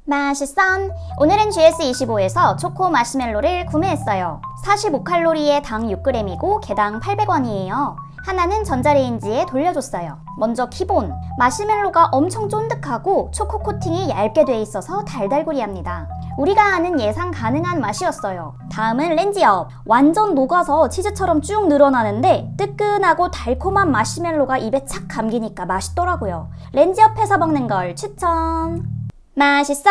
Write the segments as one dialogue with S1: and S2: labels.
S1: 맛있어! 오늘은 GS25에서 초코 마시멜로를 구매했어요. 45칼로리에 당 6g이고 개당 800원이에요. 하나는 전자레인지에 돌려줬어요. 먼저 기본, 마시멜로가 엄청 쫀득하고 초코 코팅이 얇게 돼 있어서 달달구리합니다. 우리가 아는 예상 가능한 맛이었어요. 다음은 렌지업. 완전 녹아서 치즈처럼 쭉 늘어나는데 뜨끈하고 달콤한 마시멜로가 입에 착 감기니까 맛있더라고요. 렌지업에서 먹는 걸 추천! 맛있어!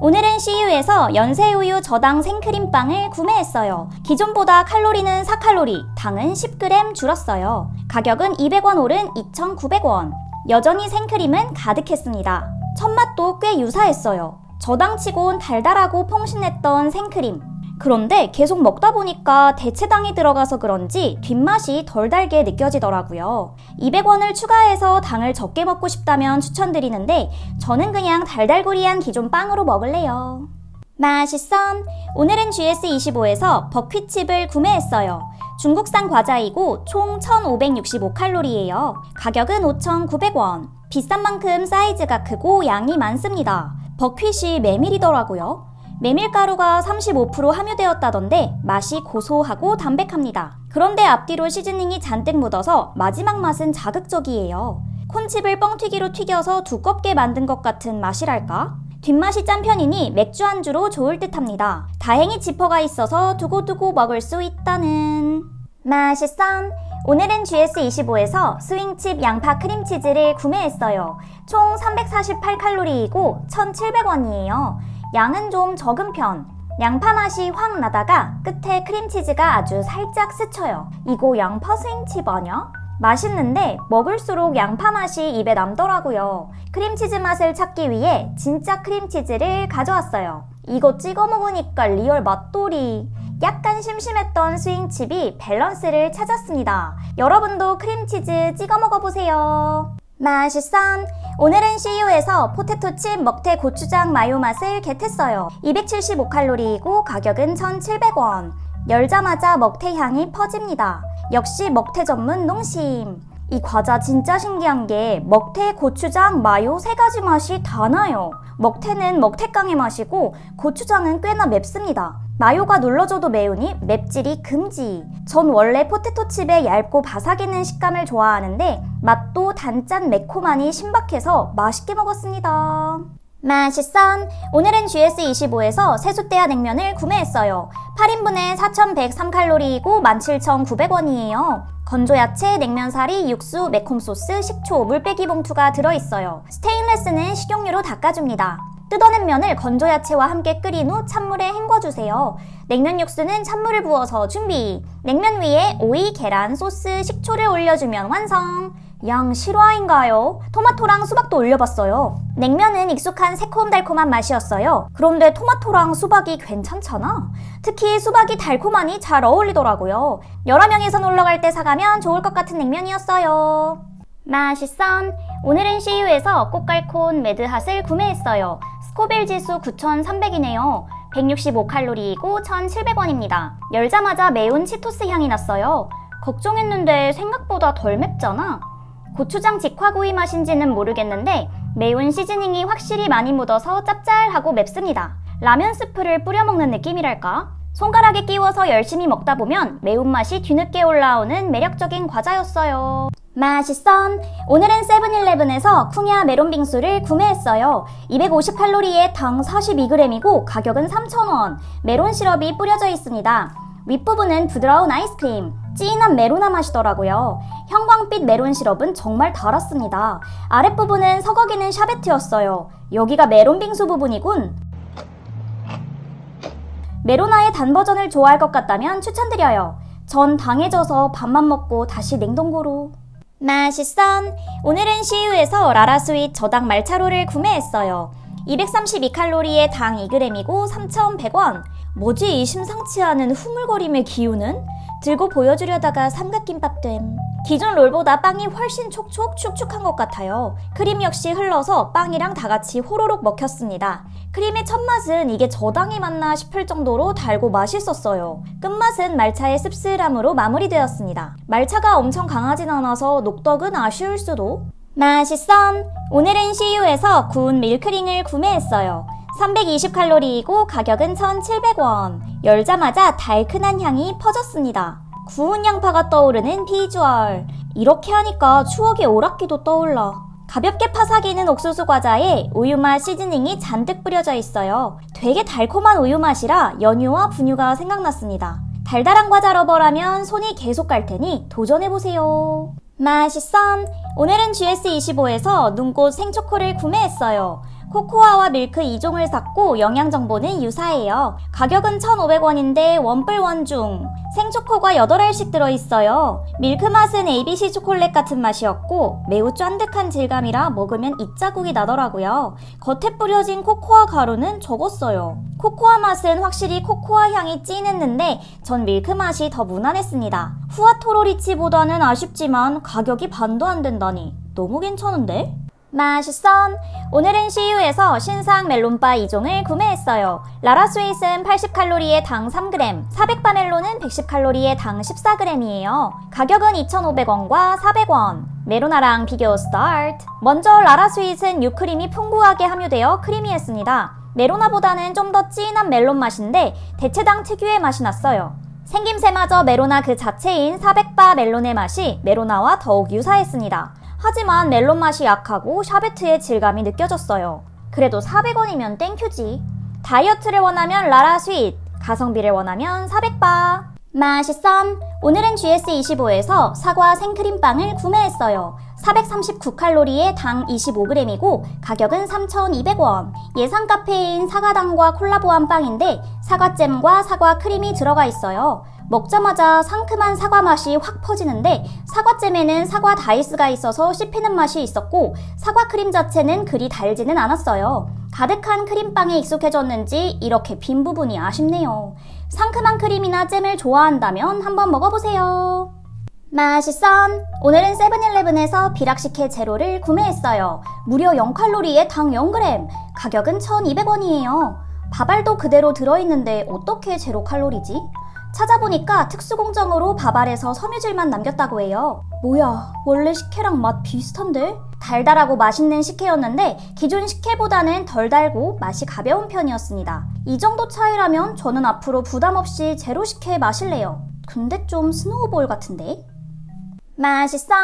S1: 오늘은 CU에서 연세우유 저당 생크림빵을 구매했어요. 기존보다 칼로리는 4칼로리, 당은 10g 줄었어요. 가격은 200원 오른 2,900원. 여전히 생크림은 가득했습니다. 첫맛도 꽤 유사했어요. 저당치곤 달달하고 퐁신했던 생크림. 그런데 계속 먹다 보니까 대체당이 들어가서 그런지 뒷맛이 덜 달게 느껴지더라고요. 200원을 추가해서 당을 적게 먹고 싶다면 추천드리는데 저는 그냥 달달구리한 기존 빵으로 먹을래요. 맛있어! 오늘은 GS25에서 버퀴칩을 구매했어요. 중국산 과자이고 총 1565칼로리예요. 가격은 5,900원. 비싼 만큼 사이즈가 크고 양이 많습니다. 버퀴시 메밀이더라고요. 메밀가루가 35% 함유되었다던데 맛이 고소하고 담백합니다. 그런데 앞뒤로 시즈닝이 잔뜩 묻어서 마지막 맛은 자극적이에요. 콘칩을 뻥튀기로 튀겨서 두껍게 만든 것 같은 맛이랄까? 뒷맛이 짠 편이니 맥주 안주로 좋을 듯합니다. 다행히 지퍼가 있어서 두고두고 먹을 수 있다는. 맛있어! 오늘은 GS25에서 스윙칩 양파 크림치즈를 구매했어요. 총 348칼로리이고 1,700원이에요. 양은 좀 적은 편. 양파 맛이 확 나다가 끝에 크림치즈가 아주 살짝 스쳐요. 이거 양파 스윙칩 아냐? 맛있는데 먹을수록 양파 맛이 입에 남더라고요. 크림치즈 맛을 찾기 위해 진짜 크림치즈를 가져왔어요. 이거 찍어 먹으니까 리얼 맛돌이. 약간 심심했던 스윙칩이 밸런스를 찾았습니다. 여러분도 크림치즈 찍어 먹어보세요. 맛있어! 오늘은 CU에서 포테토칩 먹태 고추장 마요 맛을 겟했어요. 275칼로리이고 가격은 1,700원. 열자마자 먹태 향이 퍼집니다. 역시 먹태 전문 농심. 이 과자 진짜 신기한 게 먹태, 고추장, 마요 세 가지 맛이 다 나요. 먹태는 먹태깡의 맛이고 고추장은 꽤나 맵습니다. 마요가 눌러줘도 매우니 맵찔이 금지. 전 원래 포테토칩의 얇고 바삭이는 식감을 좋아하는데 맛도 단짠 매콤하니 신박해서 맛있게 먹었습니다. 맛있어! 오늘은 GS25에서 세숫대야 냉면을 구매했어요. 8인분에 4,103칼로리이고 17,900원이에요. 건조야채, 냉면사리, 육수, 매콤소스, 식초, 물빼기 봉투가 들어있어요. 스테인레스는 식용유로 닦아줍니다. 뜯어낸 면을 건조야채와 함께 끓인 후 찬물에 헹궈주세요. 냉면 육수는 찬물을 부어서 준비. 냉면 위에 오이, 계란, 소스, 식초를 올려주면 완성. 양 실화인가요? 토마토랑 수박도 올려봤어요. 냉면은 익숙한 새콤달콤한 맛이었어요. 그런데 토마토랑 수박이 괜찮잖아? 특히 수박이 달콤하니 잘 어울리더라고요. 여러 명이서 놀러갈 때 사가면 좋을 것 같은 냉면이었어요. 맛있어! 오늘은 CU에서 꽃갈콘 매드핫을 구매했어요. 스코빌 지수 9,300이네요. 165칼로리이고 1,700원입니다. 열자마자 매운 치토스 향이 났어요. 걱정했는데 생각보다 덜 맵잖아? 고추장 직화구이 맛인지는 모르겠는데 매운 시즈닝이 확실히 많이 묻어서 짭짤하고 맵습니다. 라면 스프를 뿌려 먹는 느낌이랄까? 손가락에 끼워서 열심히 먹다 보면 매운맛이 뒤늦게 올라오는 매력적인 과자였어요. 맛있어! 오늘은 세븐일레븐에서 쿵야 메론 빙수를 구매했어요. 250칼로리에 당 42g이고 가격은 3,000원. 메론 시럽이 뿌려져 있습니다. 윗부분은 부드러운 아이스크림, 진한 메로나 맛이더라고요. 형광빛 메론 시럽은 정말 달았습니다. 아랫부분은 서거기는 샤베트였어요. 여기가 메론 빙수 부분이군. 메로나의 단 버전을 좋아할 것 같다면 추천드려요. 전 당해져서 밥만 먹고 다시 냉동고로. 맛있어! 오늘은 CU에서 라라스윗 저당 말차로를 구매했어요. 232칼로리에 당 2g이고 3,100원. 뭐지 이 심상치 않은 후물거림의 기운은? 들고 보여주려다가 삼각김밥됨. 기존 롤보다 빵이 훨씬 촉촉 축축한 것 같아요. 크림 역시 흘러서 빵이랑 다같이 호로록 먹혔습니다. 크림의 첫맛은 이게 저당이 맞나 싶을 정도로 달고 맛있었어요. 끝맛은 말차의 씁쓸함으로 마무리되었습니다. 말차가 엄청 강하진 않아서 녹덕은 아쉬울 수도. 맛있어! 오늘은 CU에서 구운 밀크링을 구매했어요. 320칼로리이고 가격은 1,700원. 열자마자 달큰한 향이 퍼졌습니다. 구운 양파가 떠오르는 비주얼. 이렇게 하니까 추억의 오락기도 떠올라. 가볍게 파삭이는 옥수수 과자에 우유맛 시즈닝이 잔뜩 뿌려져 있어요. 되게 달콤한 우유 맛이라 연유와 분유가 생각났습니다. 달달한 과자 러버라면 손이 계속 갈 테니 도전해보세요. 맛있어! 오늘은 GS25에서 눈꽃 생초코를 구매했어요. 코코아와 밀크 2종을 샀고 영양정보는 유사해요. 가격은 1,500원인데 원뿔 원중. 생초코가 8알씩 들어있어요. 밀크 맛은 ABC 초콜릿 같은 맛이었고 매우 쫀득한 질감이라 먹으면 입자국이 나더라고요. 겉에 뿌려진 코코아 가루는 적었어요. 코코아 맛은 확실히 코코아 향이 진했는데 전 밀크 맛이 더 무난했습니다. 후아토로리치보다는 아쉽지만 가격이 반도 안 된다니 너무 괜찮은데? 맛있어! 오늘은 CU에서 신상 멜론바 2종을 구매했어요. 라라스윗은 80칼로리에 당 3g, 400바 멜론은 110칼로리에 당 14g이에요. 가격은 2,500원과 400원. 메로나랑 비교 스타트! 먼저 라라스윗은 유크림이 풍부하게 함유되어 크리미했습니다. 메로나보다는 좀 더 진한 멜론 맛인데 대체당 특유의 맛이 났어요. 생김새마저 메로나 그 자체인 400바 멜론의 맛이 메로나와 더욱 유사했습니다. 하지만 멜론 맛이 약하고 샤베트의 질감이 느껴졌어요. 그래도 400원이면 땡큐지. 다이어트를 원하면 라라스윗, 가성비를 원하면 400바. 맛있어! 오늘은 GS25에서 사과 생크림빵을 구매했어요. 439칼로리에 당 25g이고 가격은 3,200원. 예상 카페인 사과당과 콜라보한 빵인데 사과잼과 사과 크림이 들어가 있어요. 먹자마자 상큼한 사과 맛이 확 퍼지는데 사과잼에는 사과 다이스가 있어서 씹히는 맛이 있었고 사과 크림 자체는 그리 달지는 않았어요. 가득한 크림빵에 익숙해졌는지 이렇게 빈 부분이 아쉽네요. 상큼한 크림이나 잼을 좋아한다면 한번 먹어보세요. 맛있어! 오늘은 세븐일레븐에서 비락식혜 제로를 구매했어요. 무려 0칼로리에 당 0g, 가격은 1,200원이에요. 밥알도 그대로 들어있는데 어떻게 제로 칼로리지? 찾아보니까 특수공정으로 밥알에서 섬유질만 남겼다고 해요. 뭐야, 원래 식혜랑 맛 비슷한데? 달달하고 맛있는 식혜였는데 기존 식혜보다는 덜 달고 맛이 가벼운 편이었습니다. 이 정도 차이라면 저는 앞으로 부담없이 제로 식혜 마실래요. 근데 좀 스노우볼 같은데? 맛있어!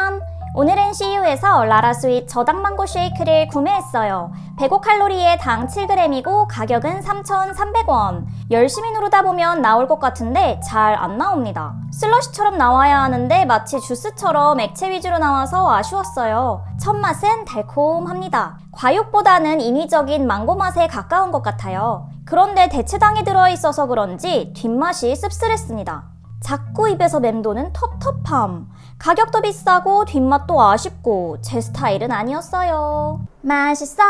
S1: 오늘은 CU에서 라라스윗 저당망고 쉐이크를 구매했어요. 105칼로리에 당 7g이고 가격은 3,300원. 열심히 누르다 보면 나올 것 같은데 잘 안 나옵니다. 슬러시처럼 나와야 하는데 마치 주스처럼 액체 위주로 나와서 아쉬웠어요. 첫 맛은 달콤합니다. 과육보다는 인위적인 망고 맛에 가까운 것 같아요. 그런데 대체당이 들어있어서 그런지 뒷맛이 씁쓸했습니다. 자꾸 입에서 맴도는 텁텁함. 가격도 비싸고 뒷맛도 아쉽고 제 스타일은 아니었어요. 맛있어!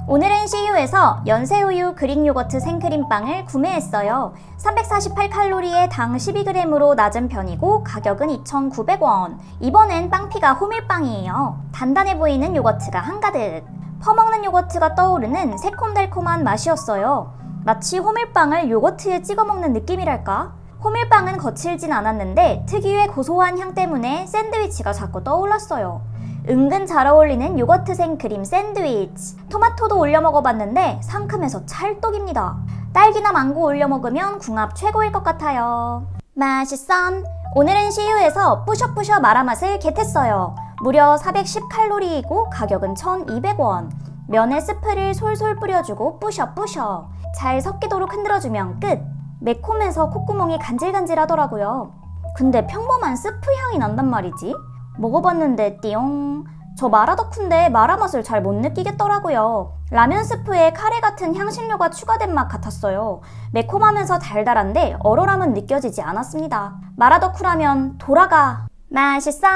S1: 오늘은 CU에서 연새우유 그릭 요거트 생크림빵을 구매했어요. 348칼로리에 당 12g으로 낮은 편이고 가격은 2,900원. 이번엔 빵피가 호밀빵이에요. 단단해 보이는 요거트가 한가득. 퍼먹는 요거트가 떠오르는 새콤달콤한 맛이었어요. 마치 호밀빵을 요거트에 찍어 먹는 느낌이랄까? 호밀빵은 거칠진 않았는데 특유의 고소한 향 때문에 샌드위치가 자꾸 떠올랐어요. 은근 잘 어울리는 요거트 생크림 샌드위치. 토마토도 올려 먹어봤는데 상큼해서 찰떡입니다. 딸기나 망고 올려 먹으면 궁합 최고일 것 같아요. 맛있어! 오늘은 CU에서 뿌셔뿌셔 마라맛을 겟했어요. 무려 410칼로리이고 가격은 1,200원. 면에 스프를 솔솔 뿌려주고 뿌셔뿌셔. 잘 섞이도록 흔들어주면 끝! 매콤해서 콧구멍이 간질간질하더라고요. 근데 평범한 스프 향이 난단 말이지? 먹어봤는데 띠용. 저 마라덕후인데 마라맛을 잘 못 느끼겠더라고요. 라면 스프에 카레 같은 향신료가 추가된 맛 같았어요. 매콤하면서 달달한데 얼얼함은 느껴지지 않았습니다. 마라덕후라면 돌아가! 맛있어!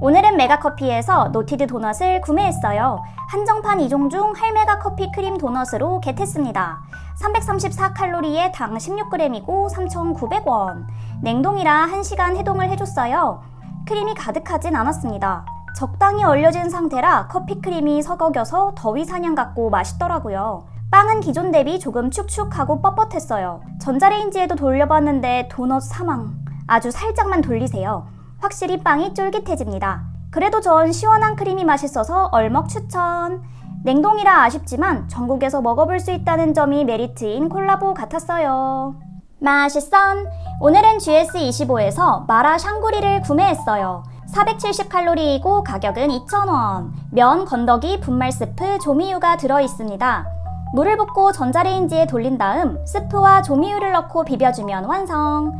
S1: 오늘은 메가커피에서 노티드 도넛을 구매했어요. 한정판 2종 중 할메가 커피 크림 도넛으로 겟했습니다. 334칼로리에 당 16g이고 3,900원. 냉동이라 1시간 해동을 해줬어요. 크림이 가득하진 않았습니다. 적당히 얼려진 상태라 커피 크림이 서걱여서 더위 사냥 같고 맛있더라고요. 빵은 기존 대비 조금 축축하고 뻣뻣했어요. 전자레인지에도 돌려봤는데 도넛 사망. 아주 살짝만 돌리세요. 확실히 빵이 쫄깃해집니다. 그래도 전 시원한 크림이 맛있어서 얼먹 추천. 냉동이라 아쉽지만 전국에서 먹어볼 수 있다는 점이 메리트인 콜라보 같았어요. 맛있선! 오늘은 GS25에서 마라 샹구리를 구매했어요. 470칼로리이고 가격은 2,000원. 면, 건더기, 분말 스프, 조미유가 들어있습니다. 물을 붓고 전자레인지에 돌린 다음 스프와 조미유를 넣고 비벼주면 완성.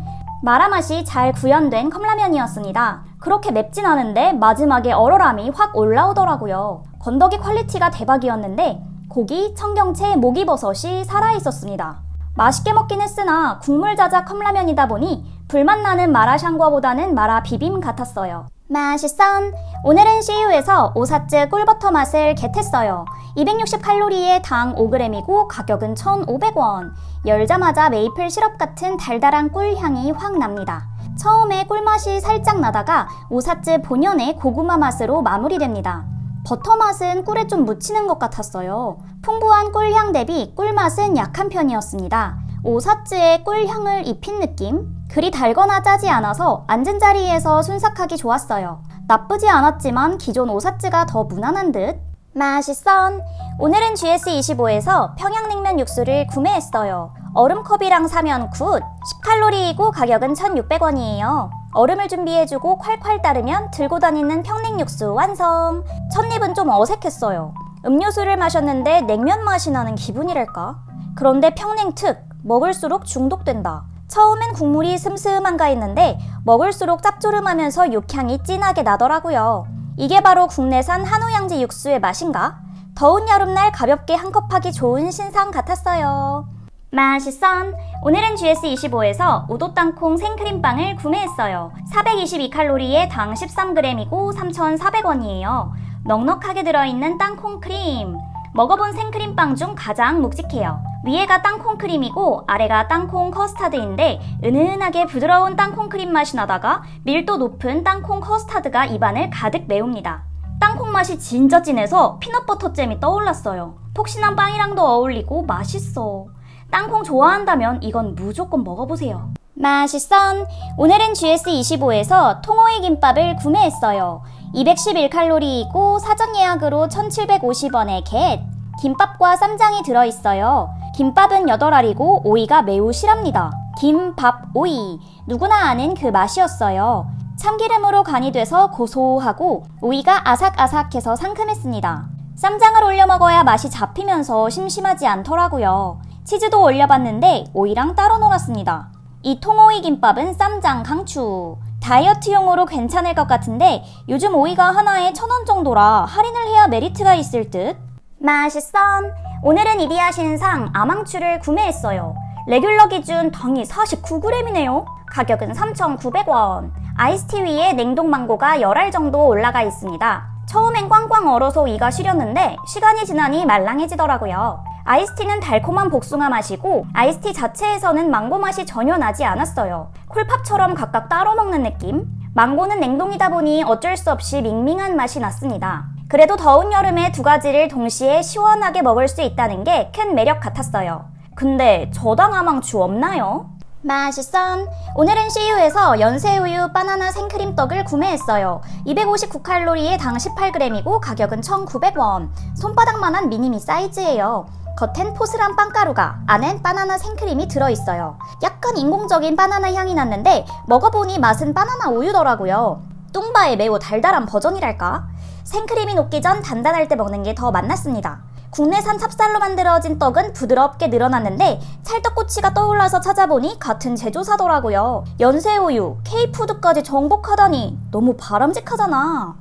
S1: 마라 맛이 잘 구현된 컵라면이었습니다. 그렇게 맵진 않은데 마지막에 얼얼함이 확 올라오더라고요. 건더기 퀄리티가 대박이었는데 고기, 청경채, 목이버섯이 살아있었습니다. 맛있게 먹긴 했으나 국물 자자 컵라면이다 보니 불맛 나는 마라 샹궈보다는 마라 비빔 같았어요. 맛있선! 오늘은 CU에서 오사츠 꿀버터 맛을 겟했어요. 260칼로리에 당 5g이고 가격은 1,500원. 열자마자 메이플 시럽 같은 달달한 꿀향이 확 납니다. 처음에 꿀맛이 살짝 나다가 오사츠 본연의 고구마 맛으로 마무리됩니다. 버터 맛은 꿀에 좀 묻히는 것 같았어요. 풍부한 꿀향 대비 꿀맛은 약한 편이었습니다. 오사츠에 꿀향을 입힌 느낌? 그리 달거나 짜지 않아서 앉은 자리에서 순삭하기 좋았어요. 나쁘지 않았지만 기존 오사츠가 더 무난한 듯? 맛있선! 오늘은 GS25에서 평양냉면 육수를 구매했어요. 얼음컵이랑 사면 굿! 10칼로리이고 가격은 1,600원이에요. 얼음을 준비해주고 콸콸 따르면 들고 다니는 평냉육수 완성! 첫입은 좀 어색했어요. 음료수를 마셨는데 냉면 맛이 나는 기분이랄까? 그런데 평냉 특! 먹을수록 중독된다. 처음엔 국물이 슴슴한가 했는데 먹을수록 짭조름하면서 육향이 진하게 나더라고요. 이게 바로 국내산 한우양지 육수의 맛인가? 더운 여름날 가볍게 한 컵 하기 좋은 신상 같았어요. 맛있선! 오늘은 GS25에서 우도 땅콩 생크림빵을 구매했어요. 422칼로리에 당 13g이고 3,400원이에요. 넉넉하게 들어있는 땅콩 크림. 먹어본 생크림빵 중 가장 묵직해요. 위에가 땅콩 크림이고 아래가 땅콩 커스타드인데 은은하게 부드러운 땅콩 크림 맛이 나다가 밀도 높은 땅콩 커스타드가 입안을 가득 메웁니다. 땅콩 맛이 진짜 진해서 피넛버터 잼이 떠올랐어요. 폭신한 빵이랑도 어울리고 맛있어. 땅콩 좋아한다면 이건 무조건 먹어보세요. 맛있선! 오늘은 GS25에서 통오이 김밥을 구매했어요. 211칼로리이고 사전 예약으로 1,750원에 겟! 김밥과 쌈장이 들어있어요. 김밥은 8알이고 오이가 매우 실합니다. 김밥 오이! 누구나 아는 그 맛이었어요. 참기름으로 간이 돼서 고소하고 오이가 아삭아삭해서 상큼했습니다. 쌈장을 올려 먹어야 맛이 잡히면서 심심하지 않더라고요. 치즈도 올려봤는데 오이랑 따로 놀았습니다. 이 통오이 김밥은 쌈장 강추. 다이어트용으로 괜찮을 것 같은데 요즘 오이가 하나에 1,000원 정도라 할인을 해야 메리트가 있을 듯? 맛있선! 오늘은 이디야 신상 아망추를 구매했어요. 레귤러 기준 당이 49g이네요. 가격은 3,900원. 아이스티 위에 냉동망고가 10알 정도 올라가 있습니다. 처음엔 꽝꽝 얼어서 이가 시렸는데 시간이 지나니 말랑해지더라고요. 아이스티는 달콤한 복숭아 맛이고 아이스티 자체에서는 망고 맛이 전혀 나지 않았어요. 콜팝처럼 각각 따로 먹는 느낌? 망고는 냉동이다 보니 어쩔 수 없이 밍밍한 맛이 났습니다. 그래도 더운 여름에 두 가지를 동시에 시원하게 먹을 수 있다는 게 큰 매력 같았어요. 근데 저당 아망추 없나요? 맛있선! 오늘은 CU에서 연새우유 바나나 생크림떡을 구매했어요. 259칼로리에 당 18g이고 가격은 1,900원. 손바닥만한 미니미 사이즈예요. 겉엔 포슬한 빵가루가, 안엔 바나나 생크림이 들어있어요. 약간 인공적인 바나나 향이 났는데 먹어보니 맛은 바나나 우유더라고요. 뚱바의 매우 달달한 버전이랄까? 생크림이 녹기 전 단단할 때 먹는 게 더 맛났습니다. 국내산 찹쌀로 만들어진 떡은 부드럽게 늘어났는데 찰떡꼬치가 떠올라서 찾아보니 같은 제조사더라고요. 연새우유, K푸드까지 정복하다니 너무 바람직하잖아.